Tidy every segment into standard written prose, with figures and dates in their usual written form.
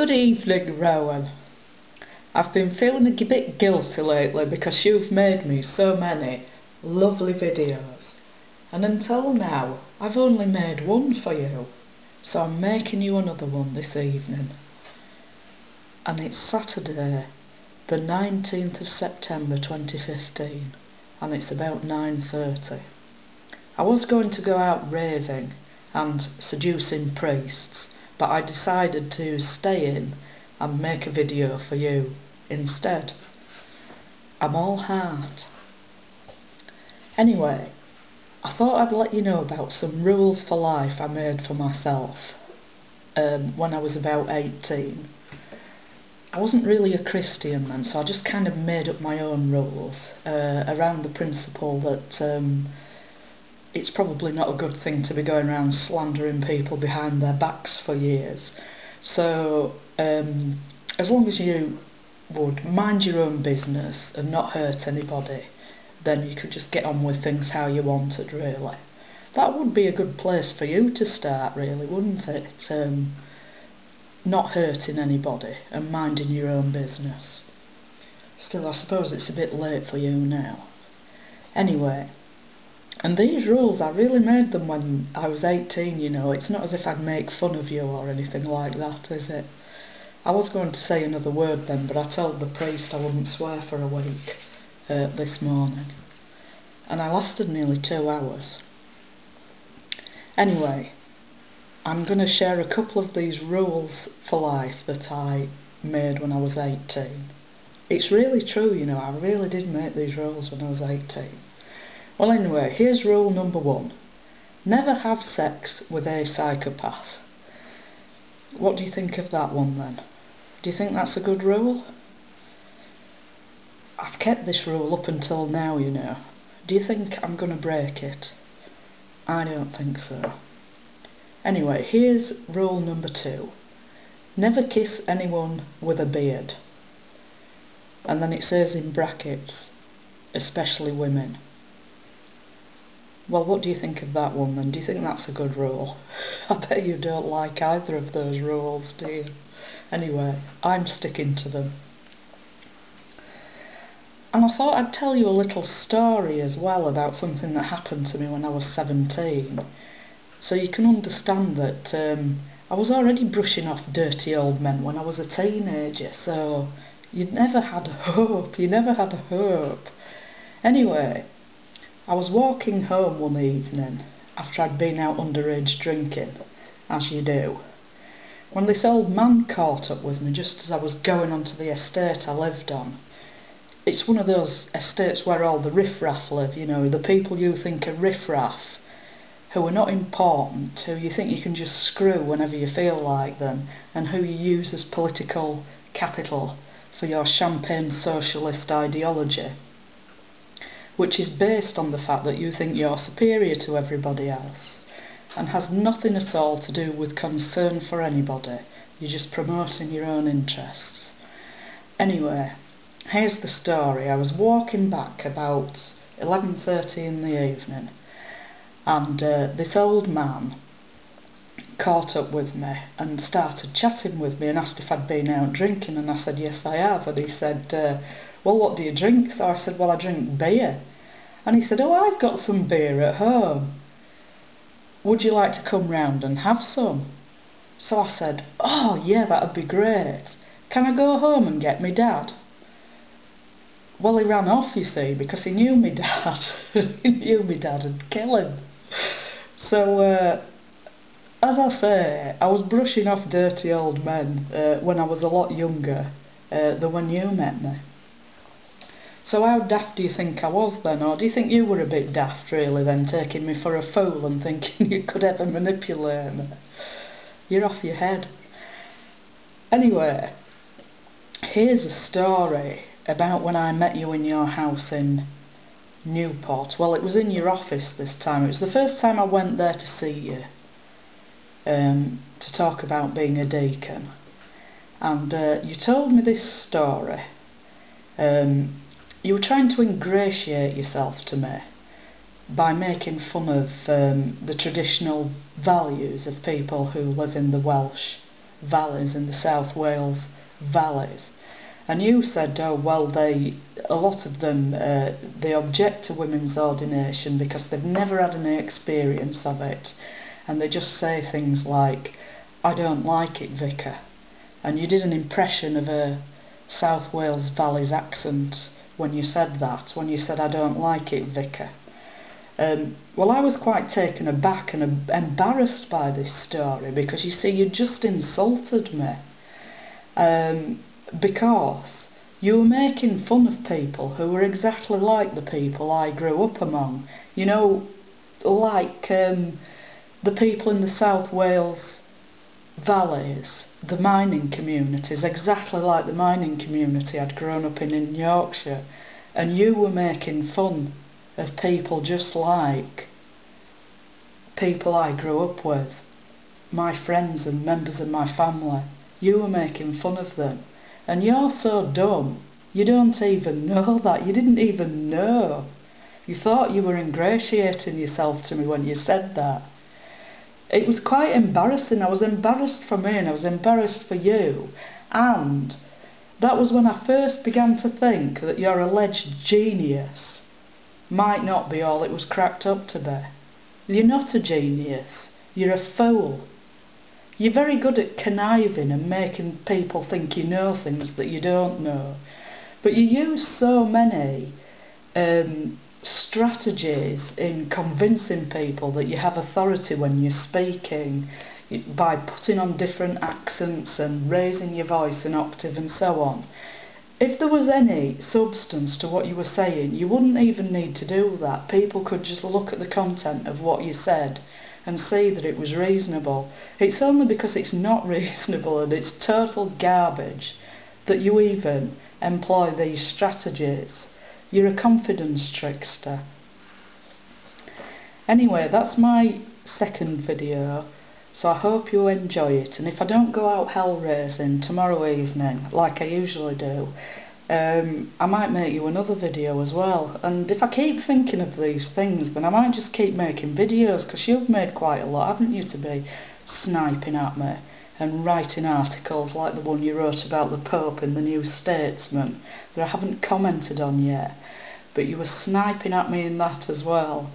Good evening, Rowan. I've been feeling a bit guilty lately because you've made me so many lovely videos, and until now I've only made one for you, so I'm making you another one this evening. And it's Saturday, the 19th of September 2015, and it's about 9:30. I was going to go out raving and seducing priests, but I decided to stay in and make a video for you instead. I'm all heart. Anyway, I thought I'd let you know about some rules for life I made for myself when I was about 18. I wasn't really a Christian then, so I just kind of made up my own rules around the principle that it's probably not a good thing to be going around slandering people behind their backs for years. So as long as you would mind your own business and not hurt anybody, then you could just get on with things how you wanted, really. That would be a good place for you to start, really, wouldn't it? Not hurting anybody and minding your own business. Still, I suppose it's a bit late for you now. Anyway, and these rules, I really made them when I was 18, you know. It's not as if I'd make fun of you or anything like that, is it? I was going to say another word then, but I told the priest I wouldn't swear for a week this morning. And I lasted nearly 2 hours. Anyway, I'm going to share a couple of these rules for life that I made when I was 18. It's really true, you know, I really did make these rules when I was 18. Well, anyway, here's rule number 1. Never have sex with a psychopath. What do you think of that one then? Do you think that's a good rule? I've kept this rule up until now, you know. Do you think I'm going to break it? I don't think so. Anyway, here's rule number 2. Never kiss anyone with a beard. And then it says in brackets, especially women. Well, what do you think of that one then? Do you think that's a good rule? I bet you don't like either of those rules, do you? Anyway, I'm sticking to them. And I thought I'd tell you a little story as well about something that happened to me when I was 17. So you can understand that I was already brushing off dirty old men when I was a teenager, so you never had hope. Anyway, I was walking home one evening after I'd been out underage drinking, as you do, when this old man caught up with me just as I was going onto the estate I lived on. It's one of those estates where all the riffraff live, you know, the people you think are riffraff, who are not important, who you think you can just screw whenever you feel like them, and who you use as political capital for your champagne socialist ideology, which is based on the fact that you think you're superior to everybody else, and has nothing at all to do with concern for anybody. You're just promoting your own interests. Anyway, here's the story. I was walking back about 11:30 in the evening, and this old man caught up with me and started chatting with me and asked if I'd been out drinking, and I said yes I have, and he said well, what do you drink? So I said, well, I drink beer. And he said, oh, I've got some beer at home, would you like to come round and have some? So I said, oh yeah, that'd be great. Can I go home and get me dad? Well, he ran off, you see, because he knew me dad. He knew me dad would kill him. So, as I say, I was brushing off dirty old men when I was a lot younger than when you met me. So how daft do you think I was then? Or do you think you were a bit daft, really, then, taking me for a fool and thinking you could ever manipulate me? You're off your head. Anyway, here's a story about when I met you in your house in Newport. Well, it was in your office this time. It was the first time I went there to see you, to talk about being a deacon. And you told me this story. You were trying to ingratiate yourself to me by making fun of the traditional values of people who live in the Welsh valleys in the South Wales valleys. And you said, oh well, a lot of them, they object to women's ordination because they've never had any experience of it, and they just say things like, I don't like it, Vicar. And you did an impression of a South Wales Valleys accent when you said that, when you said, I don't like it, Vicar. Well, I was quite taken aback and embarrassed by this story, because you see, you just insulted me. Because you were making fun of people who were exactly like the people I grew up among. You know, like the people in the South Wales valleys, the mining communities, exactly like the mining community I'd grown up in Yorkshire. And you were making fun of people just like people I grew up with, my friends and members of my family. You were making fun of them. And you're so dumb, you don't even know that. You didn't even know. You thought you were ingratiating yourself to me when you said that. It was quite embarrassing. I was embarrassed for me and I was embarrassed for you. And that was when I first began to think that your alleged genius might not be all it was cracked up to be. You're not a genius. You're a fool. You're very good at conniving and making people think you know things that you don't know. But you use so many strategies in convincing people that you have authority when you're speaking, by putting on different accents and raising your voice an octave and so on. If there was any substance to what you were saying, you wouldn't even need to do that. People could just look at the content of what you said and see that it was reasonable. It's only because it's not reasonable and it's total garbage that you even employ these strategies. You're a confidence trickster. Anyway, that's my second video, so I hope you enjoy it. And if I don't go out hell raising tomorrow evening, like I usually do, I might make you another video as well. And if I keep thinking of these things, then I might just keep making videos, because you've made quite a lot, haven't you, to be sniping at me and writing articles like the one you wrote about the Pope in the New Statesman that I haven't commented on yet, but you were sniping at me in that as well.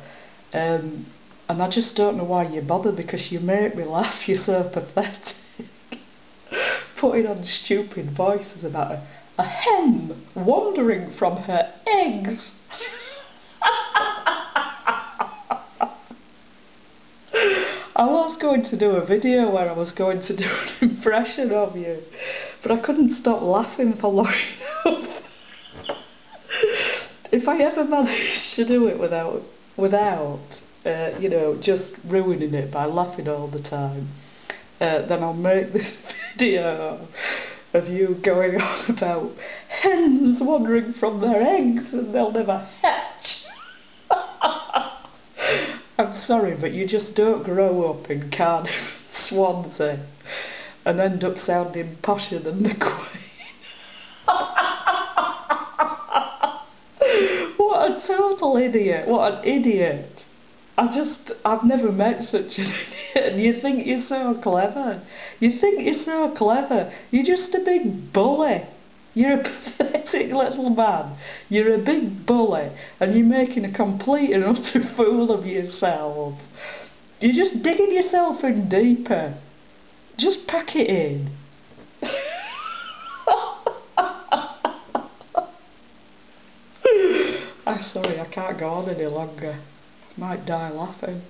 And I just don't know why you bother, because you make me laugh. You're so pathetic. Putting on stupid voices about a hen wandering from her eggs. I was going to do a video where I was going to do an impression of you, but I couldn't stop laughing for long enough. If I ever manage to do it without you know, just ruining it by laughing all the time, then I'll make this video of you going on about hens wandering from their eggs and they'll never hatch. I'm sorry, but you just don't grow up in Cardiff and Swansea and end up sounding posher than the Queen. What a total idiot. What an idiot. I've never met such an idiot. And you think you're so clever. You think you're so clever. You're just a big bully. You're a pathetic little man. You're a big bully. And you're making a complete and utter fool of yourself. You're just digging yourself in deeper. Just pack it in. I'm sorry, I can't go on any longer. I might die laughing.